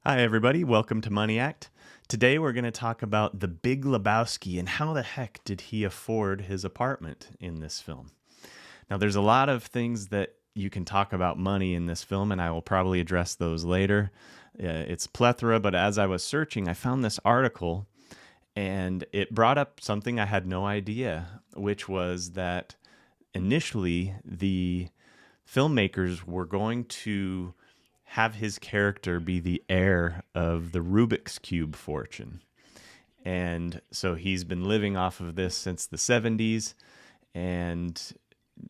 Hi, everybody. Welcome to Money Act. Today, we're going to talk about the Big Lebowski and how the heck did he afford his apartment in this film. Now, there's a lot of things that you can talk about money in this film, and I will probably address those later. It's plethora, but as I was searching, I found this article, and it brought up something I had no idea, which was that initially the filmmakers were going to have his character be the heir of the Rubik's Cube fortune. And so he's been living off of this since the 70s. And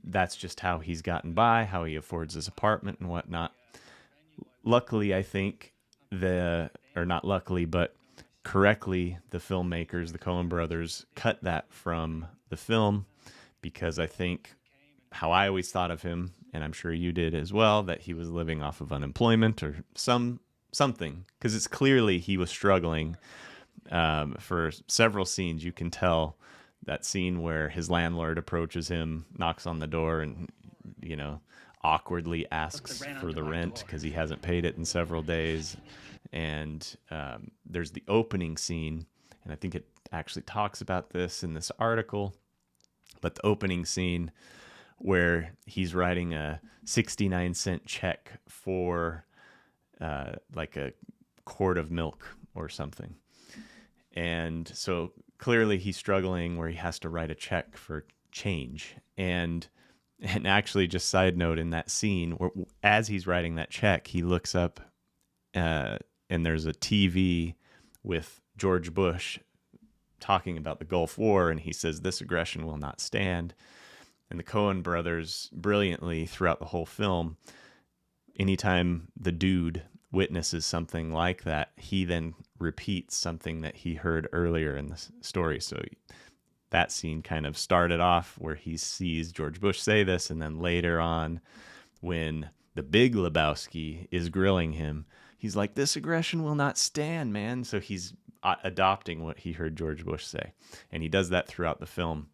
that's just how he's gotten by, how he affords his apartment and whatnot. Luckily, I think or not luckily, but correctly, the filmmakers, the Coen brothers, cut that from the film because I think how I always thought of him, and I'm sure you did as well, that he was living off of unemployment or something, because it's clearly he was struggling for several scenes. You can tell that scene where his landlord approaches him, knocks on the door, and awkwardly asks for the rent because he hasn't paid it in several days. And there's the opening scene, and I think it actually talks about this in this article. But the opening scene where he's writing a 69-cent check for like a quart of milk or something. And so clearly he's struggling where he has to write a check for change. And actually, just side note, in that scene, where, as he's writing that check, he looks up and there's a TV with George Bush talking about the Gulf War. And he says, "This aggression will not stand." And the Coen brothers, brilliantly throughout the whole film, anytime the dude witnesses something like that, he then repeats something that he heard earlier in the story. So that scene kind of started off where he sees George Bush say this, and then later on, when the Big Lebowski is grilling him, he's like, "This aggression will not stand, man." So he's adopting what he heard George Bush say. And he does that throughout the film,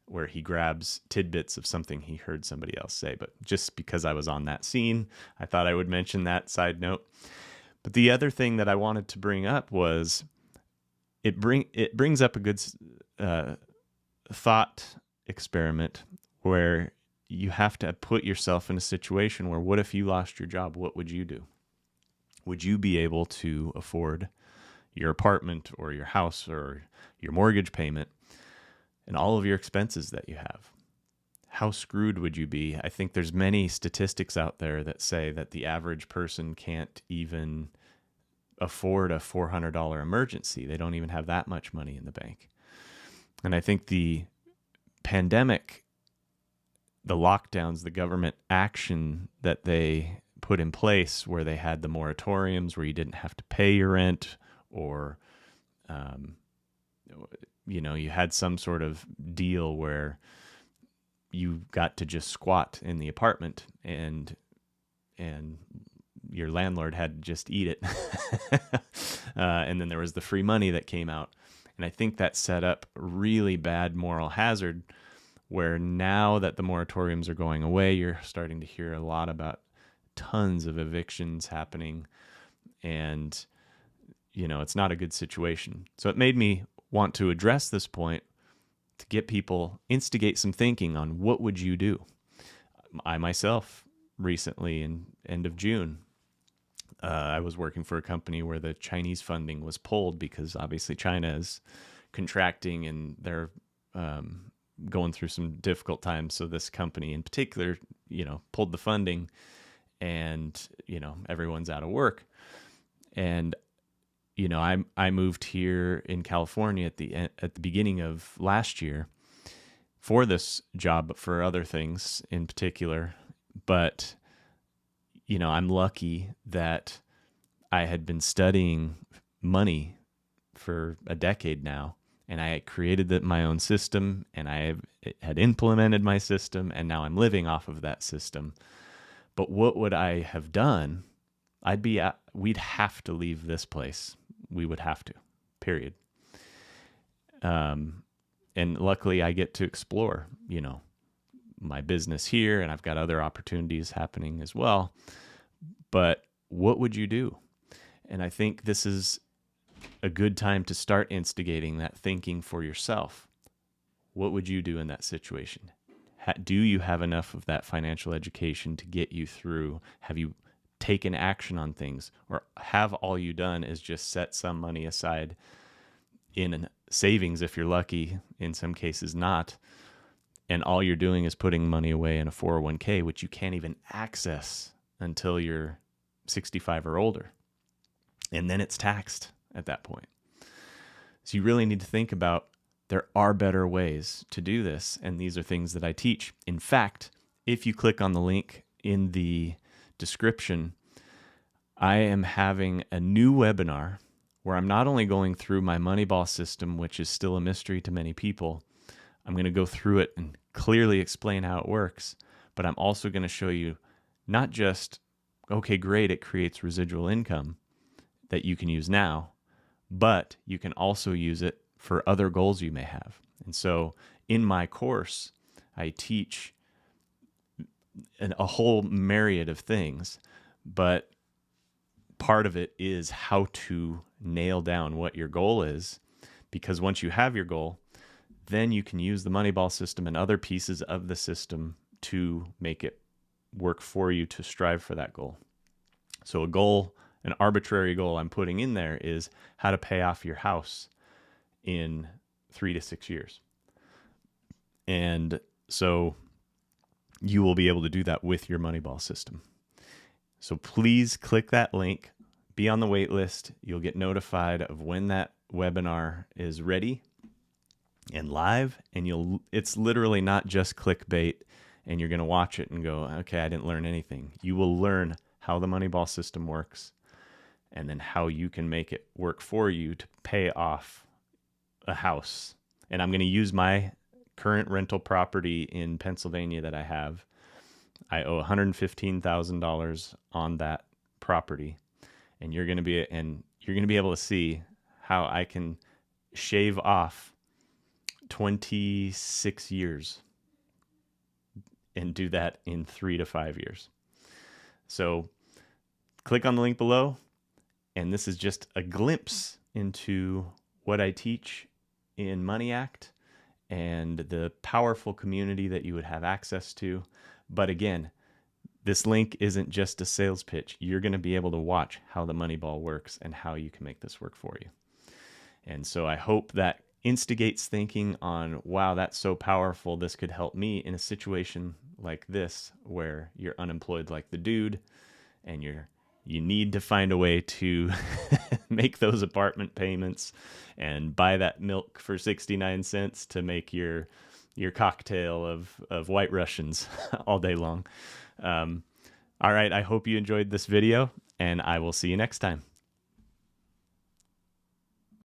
where he grabs tidbits of something he heard somebody else say. But just because I was on that scene, I thought I would mention that side note. But the other thing that I wanted to bring up was it brings up a good thought experiment where you have to put yourself in a situation where, what if you lost your job? What would you do? Would you be able to afford your apartment or your house or your mortgage payment and all of your expenses that you have? How screwed would you be? I think there's many statistics out there that say that the average person can't even afford a $400 emergency. They don't even have that much money in the bank. And I think the pandemic, the lockdowns, the government action that they put in place, where they had the moratoriums where you didn't have to pay your rent, or you had some sort of deal where you got to just squat in the apartment and your landlord had to just eat it. And then there was the free money that came out. And I think that set up really bad moral hazard, where now that the moratoriums are going away, you're starting to hear a lot about tons of evictions happening. And, it's not a good situation. So it made me want to address this point to get people, instigate some thinking on what would you do. I myself recently, in end of June, I was working for a company where the Chinese funding was pulled because obviously China is contracting and they're going through some difficult times. So this company in particular, pulled the funding, and everyone's out of work. And I moved here in California at the beginning of last year for this job, but for other things in particular. But I'm lucky that I had been studying money for a decade now, and I had created my own system, and I had implemented my system, and now I'm living off of that system. But what would I have done? We'd have to leave this place. We would have to, period. And luckily I get to explore, my business here, and I've got other opportunities happening as well. But what would you do? And I think this is a good time to start instigating that thinking for yourself. What would you do in that situation? Do you have enough of that financial education to get you through? Have you taken action on things? Or have all you done is just set some money aside in savings, if you're lucky, in some cases not, and all you're doing is putting money away in a 401k, which you can't even access until you're 65 or older. And then it's taxed at that point. So you really need to think about, there are better ways to do this, and these are things that I teach. In fact, if you click on the link in the description, I am having a new webinar where I'm not only going through my Moneyball system, which is still a mystery to many people. I'm going to go through it and clearly explain how it works, but I'm also going to show you not just, okay, great, it creates residual income that you can use now, but you can also use it for other goals you may have. And so in my course, I teach a whole myriad of things, but part of it is how to nail down what your goal is, because once you have your goal, then you can use the Moneyball system and other pieces of the system to make it work for you to strive for that goal. So a goal, an arbitrary goal I'm putting in there is how to pay off your house in 3 to 6 years. And so you will be able to do that with your Moneyball system. So please click that link, be on the wait list. You'll get notified of when that webinar is ready and live, and it's literally not just clickbait and you're going to watch it and go, okay, I didn't learn anything. You will learn how the Moneyball system works and then how you can make it work for you to pay off a house. And I'm going to use my current rental property in Pennsylvania that I have. I owe $115,000 on that property, and you're going to be able to see how I can shave off 26 years and do that in 3 to 5 years. So click on the link below, and this is just a glimpse into what I teach in Money Act and the powerful community that you would have access to. But again, this link isn't just a sales pitch. You're going to be able to watch how the Moneyball works and how you can make this work for you. And so I hope that instigates thinking on, wow, that's so powerful. This could help me in a situation like this where you're unemployed like the dude and you need to find a way to make those apartment payments and buy that milk for 69 cents to make your cocktail of White Russians all day long. All right, I hope you enjoyed this video, and I will see you next time.